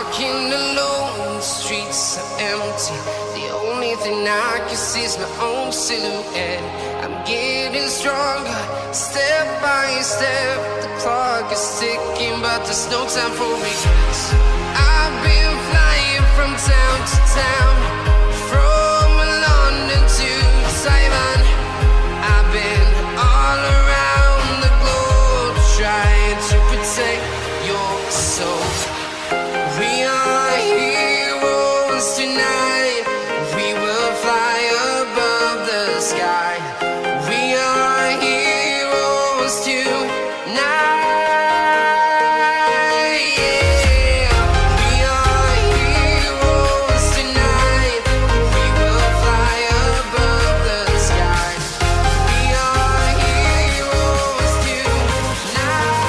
walking alone, the streets are empty. The only thing I can see is my own silhouette. I'm getting stronger, step by step. The clock is ticking, but there's no time for regrets. I've been flying from town to town, from London to Taiwan. I've been all around the globe trying to protect your soul. We are heroes tonight. We will fly above the sky. We are heroes tonight. Yeah. We are heroes tonight. We will fly above the sky. We are heroes tonight.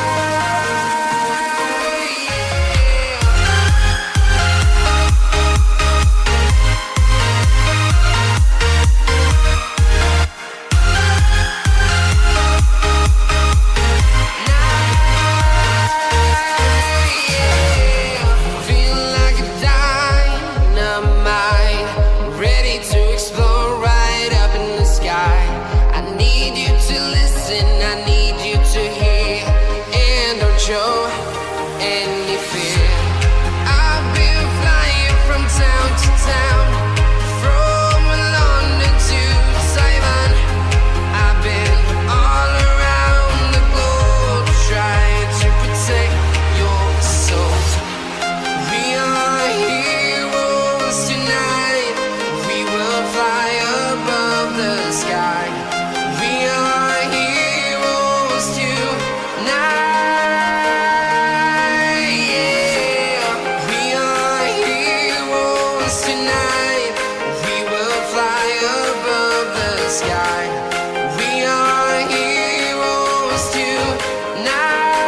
Feel like a dynamite, ready to explode right up in the sky. I need you to listen, I need you to hear, and don't show any fear. I've been flying from town to town, from London to Taiwan. I've been all around the globe trying to protect your soul. We are heroes tonight. We will fly above the sky. We are heroes tonight. Yeah. We are heroes tonight. We will fly above the sky. We are heroes tonight.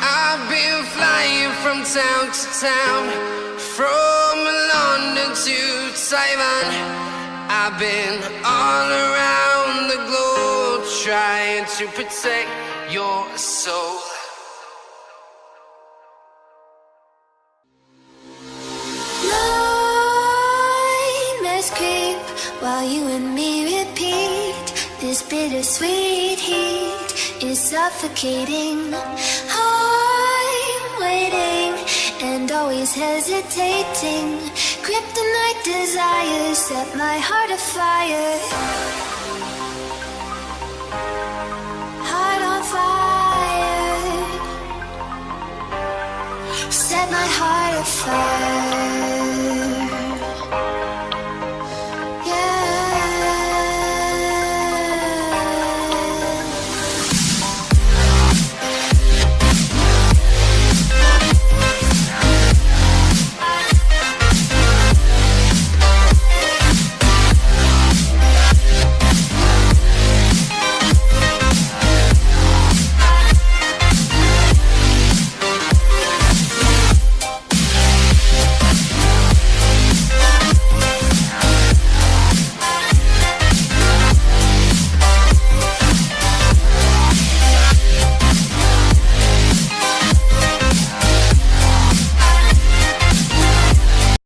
I've been flying from town to town, from London to Taiwan. I've been all around the globe trying to protect your soul. Nightmares creep while you and me repeat. This bittersweet heat is suffocating. I'm waiting and always hesitating. Kryptonite desires set my heart afire.